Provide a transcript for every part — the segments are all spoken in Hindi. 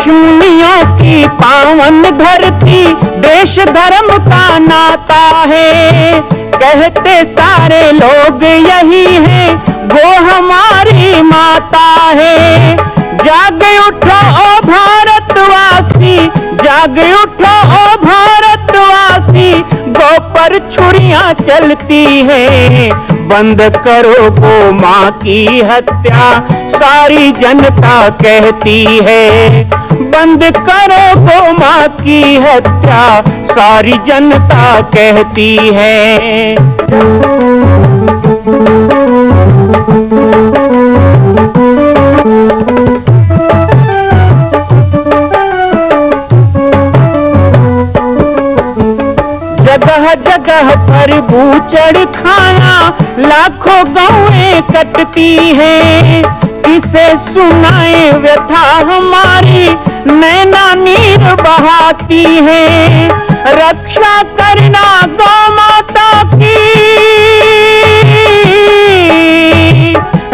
ऋषिमुनियों की पावन धरती, देश धर्म का नाता है। कहते सारे लोग यही है, वो हमारी माता है। जाग उठो ओ भारतवासी, जाग उठो ओ भारतवासी, गौ पर छुरियां चलती है। बंद करो गौ माँ की हत्या, सारी जनता कहती है। बंद करो गौ माँ की हत्या, सारी जनता कहती है। जगह जगह पर बूचड़ खाना, लाखों गौएं कटती हैं। किसे सुनाए व्यथा हमारी, नैना नीर बहाती है। रक्षा करना गौ माता की,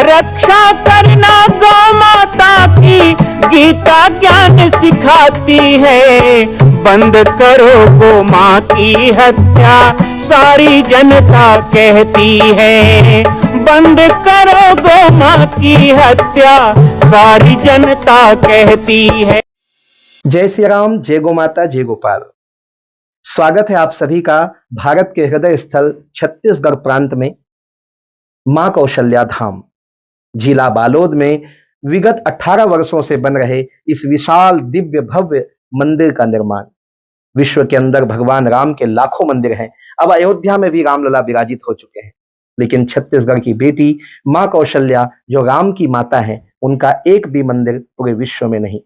रक्षा करना गौ माता की, गीता ज्ञान सिखाती है। बंद करो गौ माँ की हत्या, सारी जनता कहती है। बंद करो गौ माँ की हत्या, सारी जनता कहती है। जय श्री राम, जय गौ माता, जय गोपाल। स्वागत है आप सभी का भारत के हृदय स्थल छत्तीसगढ़ प्रांत में मां कौशल्या धाम जिला बालोद में विगत 18 वर्षों से बन रहे इस विशाल दिव्य भव्य मंदिर का निर्माण। विश्व के अंदर भगवान राम के लाखों मंदिर हैं। अब अयोध्या में भी रामलला विराजित हो चुके हैं, लेकिन छत्तीसगढ़ की बेटी मां कौशल्या जो राम की माता है, उनका एक भी मंदिर पूरे विश्व में नहीं।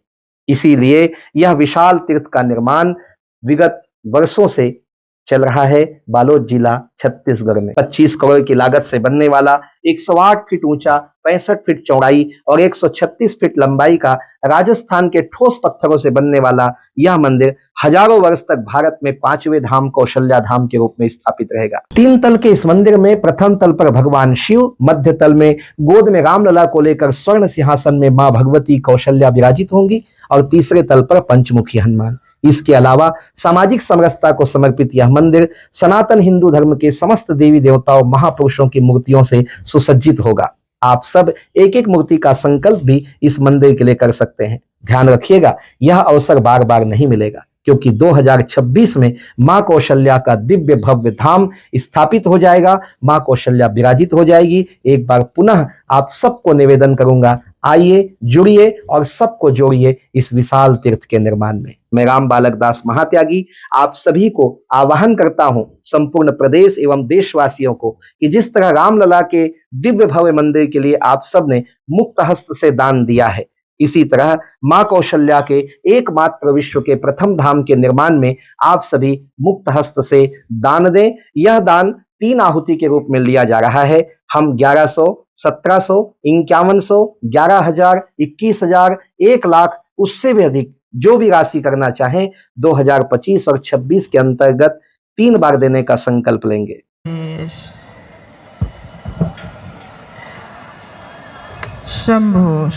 इसीलिए यह विशाल तीर्थ का निर्माण विगत वर्षों से चल रहा है बालोद जिला छत्तीसगढ़ में। 25 करोड़ की लागत से बनने वाला 108 फीट ऊंचा, 65 फीट चौड़ाई और 136 फीट लंबाई का राजस्थान के ठोस पत्थरों से बनने वाला यह मंदिर हजारों वर्ष तक भारत में 5वें धाम कौशल्या धाम के रूप में स्थापित रहेगा। 3 तल के इस मंदिर में प्रथम तल पर भगवान शिव, मध्य तल में गोद में रामलला को लेकर स्वर्ण सिंहासन में मां भगवती कौशल्या विराजित होंगी और तीसरे तल पर पंचमुखी हनुमान। इसके अलावा सामाजिक समरसता को समर्पित यह मंदिर सनातन हिंदू धर्म के समस्त देवी देवताओं महापुरुषों की मूर्तियों से सुसज्जित होगा। आप सब एक एक मूर्ति का संकल्प भी इस मंदिर के लिए कर सकते हैं। ध्यान रखिएगा, यह अवसर बार बार नहीं मिलेगा, क्योंकि 2026 में मां कौशल्या का दिव्य भव्य धाम स्थापित हो जाएगा। मां कौशल्या विराजित हो जाएगी। एक बार पुनः आप सबको निवेदन करूंगा, आइए, जुड़िए और सबको जोड़िए इस विशाल तीर्थ के निर्माण में। मैं राम बालक दास महात्यागी आप सभी को आह्वान करता हूं, संपूर्ण प्रदेश एवं देशवासियों को, कि जिस तरह रामलला के दिव्य भव्य मंदिर के लिए आप सब ने मुक्त हस्त से दान दिया है, इसी तरह मां कौशल्या के एकमात्र विश्व के प्रथम धाम के निर्माण में आप सभी मुक्त हस्त से दान दें। यह दान 3 आहुति के रूप में लिया जा रहा है। हम 1100, 1700, 5100, 11,000, 21,000, 1 लाख, उससे भी अधिक जो भी राशि करना चाहें 2025 और 26 के अंतर्गत 3 बार देने का संकल्प लेंगे। शंभो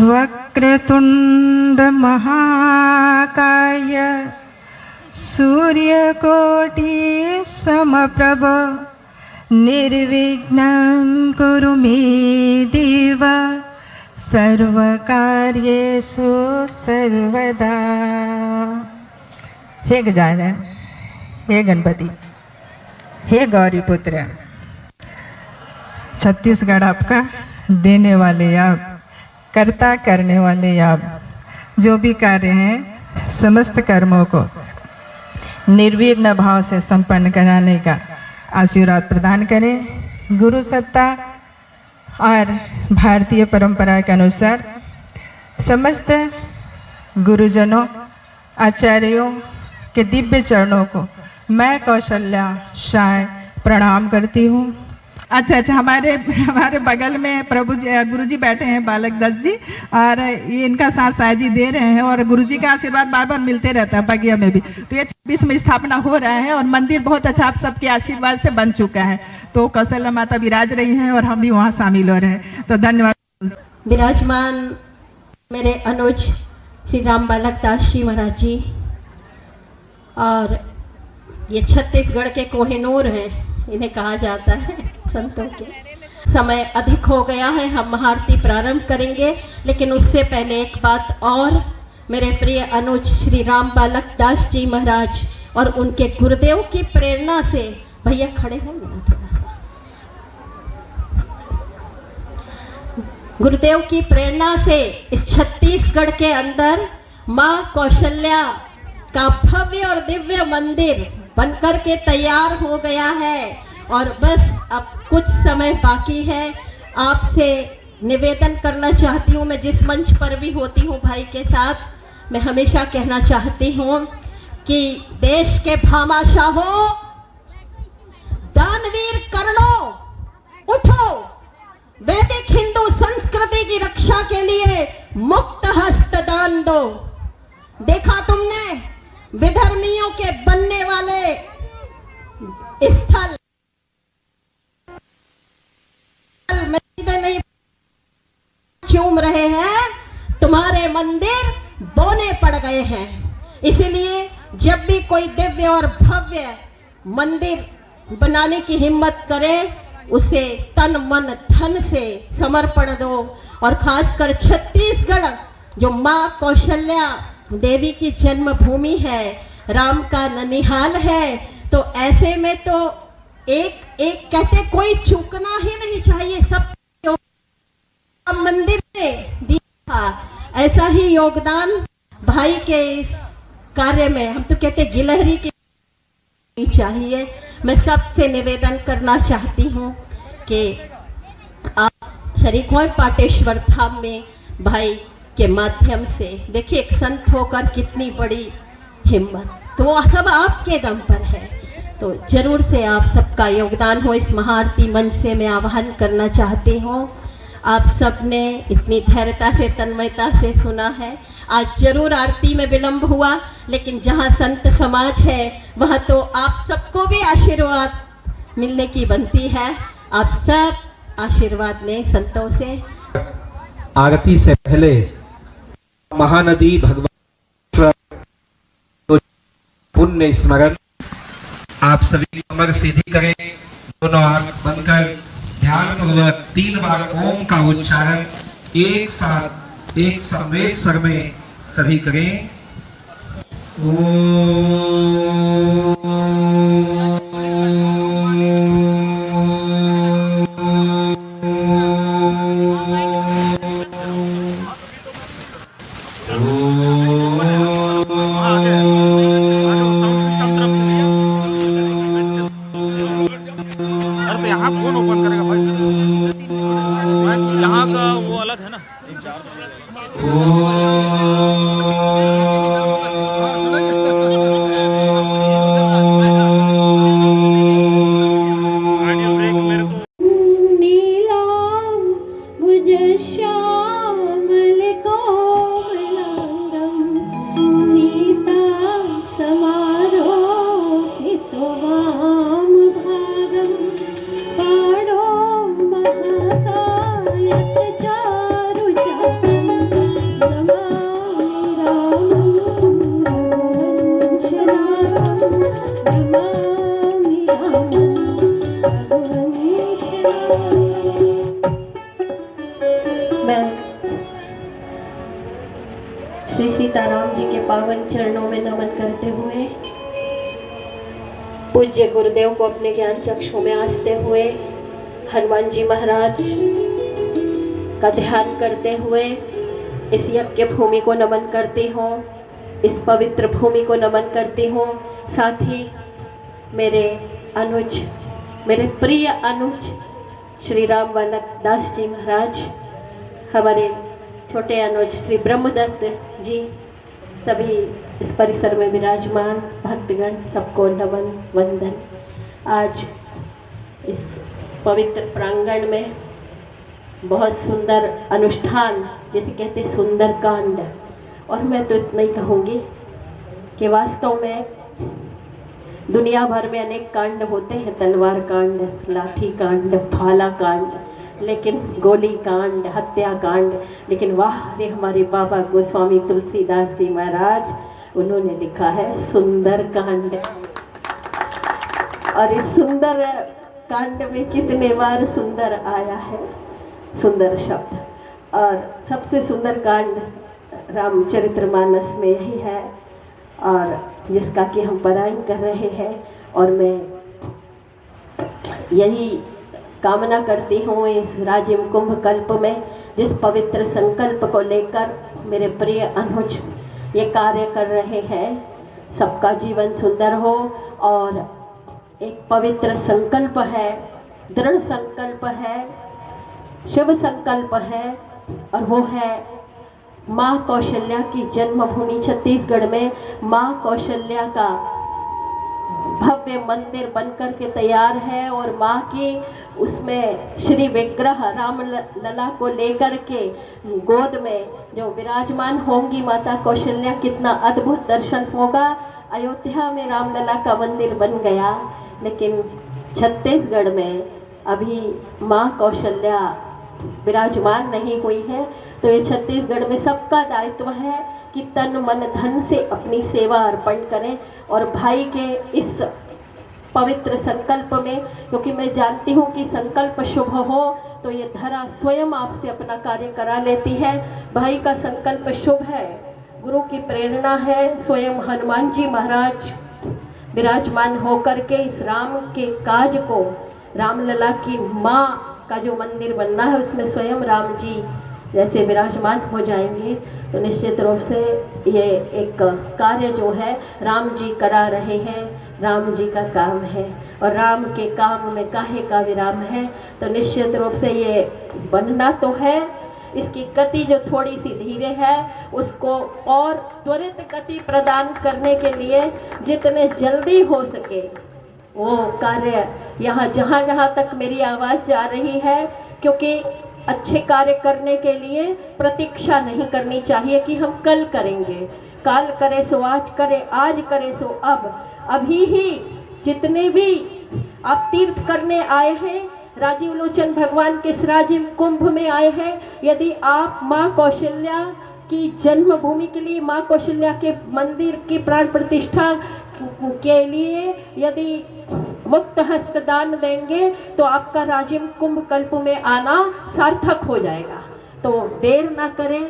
वक्रतुंड महाकाय सूर्यकोटि समप्रभ निर्विघ्नं कुरु मे देव सर्वकार्येषु सर्वदा। हे गजानन, हे गणपति, हे गौरी पुत्र, छत्तीसगढ़ आपका देने वाले आप, कर्ता करने वाले आप, जो भी कार्य हैं समस्त कर्मों को निर्विघ्न भाव से संपन्न कराने का आशीर्वाद प्रदान करें। गुरु सत्ता और भारतीय परंपरा के अनुसार समस्त गुरुजनों आचार्यों के दिव्य चरणों को मैं कौशल्या शाह प्रणाम करती हूँ। अच्छा, हमारे बगल में गुरुजी बैठे हैं, बालक दत्त जी, और ये इनका साथ साहब जी दे रहे हैं, और गुरुजी का आशीर्वाद बार बार मिलते रहता है बगिया में भी। तो ये 26 में स्थापना हो रहा है और मंदिर बहुत अच्छा आप सबके आशीर्वाद से बन चुका है। तो कौशल्या माता विराज रही हैं और हम भी वहाँ शामिल हो रहे हैं। तो धन्यवाद। विराजमान मेरे अनुज श्री राम बालक दास जी महाराज जी, और ये छत्तीसगढ़ के कोहिनूर हैं, इन्हें कहा जाता है संतों के। समय अधिक हो गया है, हम महाआरती प्रारंभ करेंगे, लेकिन उससे पहले एक बात और। मेरे प्रिय अनुज श्री राम बालक दास जी महाराज और उनके गुरुदेव की प्रेरणा से, भैया खड़े हो ना थोड़ा सा, गुरुदेव की प्रेरणा से इस छत्तीसगढ़ के अंदर माँ कौशल्या का भव्य और दिव्य मंदिर बनकर के तैयार हो गया है। और बस अब कुछ समय बाकी है। आपसे निवेदन करना चाहती हूँ, मैं जिस मंच पर भी होती हूँ भाई के साथ, मैं हमेशा कहना चाहती हूँ कि देश के भामाशाहों, दानवीर कर्णों, उठो, वैदिक हिंदू संस्कृति की रक्षा के लिए मुक्त हस्त दान दो। देखा तुमने विधर्मियों के बनने वाले स्थल नहीं चूम रहे हैं, तुम्हारे मंदिर बोने पड़ गए हैं। इसीलिए जब भी कोई दिव्य और भव्य मंदिर बनाने की हिम्मत करे, उसे तन मन धन से समर्पण दो। और खासकर छत्तीसगढ़ जो माँ कौशल्या देवी की जन्मभूमि है, राम का ननिहाल है, तो ऐसे में तो एक एक कहते कोई चूकना ही नहीं चाहिए। सब मंदिर ने दिया, ऐसा ही योगदान भाई के इस कार्य में हम तो कहते गिलहरी की चाहिए। मैं सबसे निवेदन करना चाहती हूँ कि आप शरीक हों पाटेश्वर धाम में भाई के माध्यम से। देखिए एक संत होकर कितनी बड़ी हिम्मत, तो वो सब आपके दम पर है। तो जरूर से आप सबका योगदान हो। इस महाआरती मंच से मैं आह्वान करना चाहती हूँ, आप सबने इतनी धैर्यता से, तन्मयता से सुना है। आज जरूर आरती में विलंब हुआ, लेकिन जहाँ संत समाज है वहाँ तो आप सबको भी आशीर्वाद मिलने की बनती है। आप सब आशीर्वाद लें संतों से। आरती से पहले महानदी भगवान पुण्य स्मरण, आप सभी कमर सीधी करें, दोनों आंख बंद कर ध्यान पूर्वक 3 बार ओम का उच्चारण एक साथ एक संवेद स्वर में सभी करें। यहाँ कौन ओपन करेगा भाई? यहाँ का वो अलग है ना, श्री सीताराम जी के पावन चरणों में नमन करते हुए, पूज्य गुरुदेव को अपने ज्ञान चक्षु में आंचते हुए, हनुमान जी महाराज का ध्यान करते हुए इस यज्ञ भूमि को नमन करती हूँ, इस पवित्र भूमि को नमन करती हूँ। साथ ही मेरे अनुज, मेरे प्रिय अनुज श्री राम बालक दास जी महाराज, हमारे छोटे अनुज श्री ब्रह्मदत्त जी, सभी इस परिसर में विराजमान भक्तगण, सबको नमन वंदन। आज इस पवित्र प्रांगण में बहुत सुंदर अनुष्ठान, जैसे कहते सुंदर कांड, और मैं तो इतना ही कहूँगी कि वास्तव में दुनिया भर में अनेक कांड होते हैं, तलवार कांड, लाठी कांड, भाला कांड, लेकिन गोली कांड, हत्याकांड, लेकिन वाह रे हमारे बाबा गोस्वामी तुलसीदास जी महाराज, उन्होंने लिखा है सुंदर कांड। और इस सुंदर कांड में कितने बार सुंदर आया है, सुंदर शब्द। और सबसे सुंदर कांड रामचरितमानस में यही है, और जिसका कि हम पारायण कर रहे हैं। और मैं यही कामना करती हूँ इस राजिम कुंभ कल्प में, जिस पवित्र संकल्प को लेकर मेरे प्रिय अनुज ये कार्य कर रहे हैं, सबका जीवन सुंदर हो। और एक पवित्र संकल्प है, दृढ़ संकल्प है, शुभ संकल्प है, और वो है माँ कौशल्या की जन्मभूमि छत्तीसगढ़ में माँ कौशल्या का भव्य मंदिर बनकर के तैयार है। और माँ की उसमें श्री विग्रह राम लला को लेकर के गोद में जो विराजमान होंगी माता कौशल्या, कितना अद्भुत दर्शन होगा। अयोध्या में रामलला का मंदिर बन गया, लेकिन छत्तीसगढ़ में अभी माँ कौशल्या विराजमान नहीं हुई है। तो ये छत्तीसगढ़ में सबका दायित्व है कि तन मन धन से अपनी सेवा अर्पण करें। और भाई के इस पवित्र संकल्प में, क्योंकि मैं जानती हूँ कि संकल्प शुभ हो तो ये धरा स्वयं आपसे अपना कार्य करा लेती है। भाई का संकल्प शुभ है, गुरु की प्रेरणा है, स्वयं हनुमान जी महाराज विराजमान होकर के इस राम के काज को, रामलला की माँ का जो मंदिर बनना है उसमें स्वयं राम जी जैसे विराजमान हो जाएंगे। तो निश्चित रूप से ये एक कार्य जो है राम जी करा रहे हैं, राम जी का काम है, और राम के काम में काहे का विराम है। तो निश्चित रूप से ये बनना तो है, इसकी गति जो थोड़ी सी धीरे है उसको और त्वरित गति प्रदान करने के लिए जितने जल्दी हो सके वो कार्य यहाँ जहाँ तक मेरी आवाज़ जा रही है, क्योंकि अच्छे कार्य करने के लिए प्रतीक्षा नहीं करनी चाहिए कि हम कल करेंगे, काल करे सो आज करे, आज करे सो अब। अभी ही जितने भी आप तीर्थ करने आए हैं, राजीव लोचन भगवान के राजिम कुंभ में आए हैं, यदि आप माँ कौशल्या की जन्मभूमि के लिए, माँ कौशल्या के मंदिर की प्राण प्रतिष्ठा के लिए यदि मुक्त हस्त दान देंगे तो आपका राजिम कुंभ कल्प में आना सार्थक हो जाएगा। तो देर ना करें,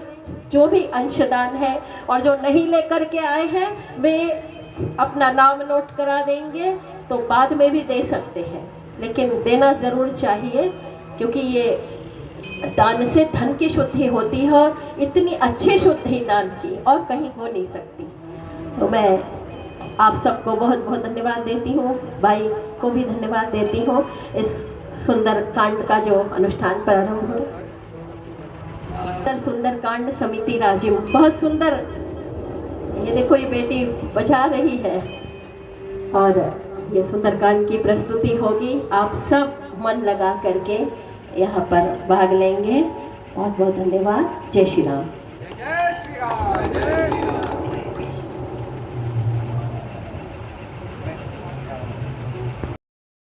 जो भी अंशदान है, और जो नहीं लेकर के आए हैं वे अपना नाम नोट करा देंगे तो बाद में भी दे सकते हैं, लेकिन देना ज़रूर चाहिए, क्योंकि ये दान से धन की शुद्धि होती है, और इतनी अच्छी शुद्धि दान की और कहीं हो नहीं सकती। तो मैं आप सबको बहुत बहुत धन्यवाद देती हूँ, भाई को भी धन्यवाद देती हूँ इस सुंदर कांड का जो अनुष्ठान प्रारंभ हो। सुंदर कांड समिति राजिम, बहुत सुंदर। ये देखो ये बेटी बजा रही है और ये सुंदरकांड की प्रस्तुति होगी। आप सब मन लगा करके यहाँ पर भाग लेंगे। बहुत बहुत धन्यवाद। जय श्री राम।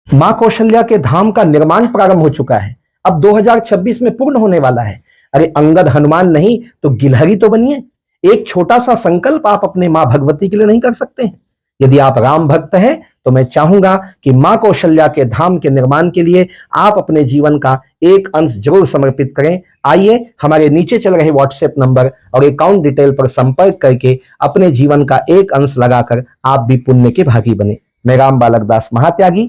मां कौशल्या के धाम का निर्माण प्रारंभ हो चुका है, अब 2026 में पूर्ण होने वाला है। अरे अंगद हनुमान नहीं तो गिलहरी तो बनिए। एक छोटा सा संकल्प आप अपने मां भगवती के लिए नहीं कर सकते हैं? यदि आप राम भक्त हैं तो मैं चाहूंगा कि मां कौशल्या के धाम के निर्माण के लिए आप अपने जीवन का एक अंश जरूर समर्पित करें। आइए हमारे नीचे चल रहे व्हाट्सएप नंबर और अकाउंट डिटेल पर संपर्क करके अपने जीवन का एक अंश लगाकर आप भी पुण्य के भागी बने। मैं राम बालक दास महात्यागी,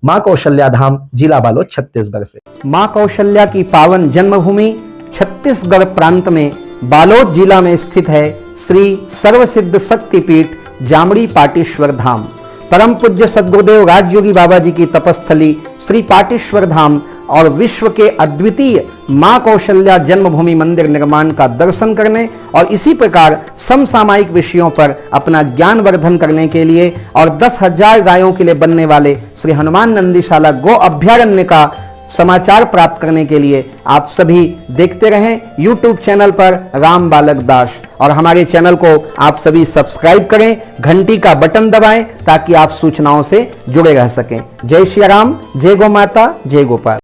मां कौशल्या धाम, जिला बालोद, छत्तीसगढ़ से। मां कौशल्या की पावन जन्मभूमि छत्तीसगढ़ प्रांत में बालोद जिला में स्थित है श्री सर्वसिद्ध शक्तिपीठ जामड़ी पाटेश्वर धाम। परम पूज्य सद्गुरुदेव राजयोगी बाबा जी की तपस्थली श्री पाटेश्वर धाम और विश्व के अद्वितीय मां कौशल्या जन्मभूमि मंदिर निर्माण का दर्शन करने और इसी प्रकार समसामयिक विषयों पर अपना ज्ञान वर्धन करने के लिए और 10,000 गायों के लिए बनने वाले श्री हनुमान नंदीशाला गो अभ्यारण्य का समाचार प्राप्त करने के लिए आप सभी देखते रहें YouTube चैनल पर राम बालक दास, और हमारे चैनल को आप सभी सब्सक्राइब करें, घंटी का बटन दबाएं ताकि आप सूचनाओं से जुड़े रह सकें। जय श्री राम, जय गौ माता, जय गोपाल।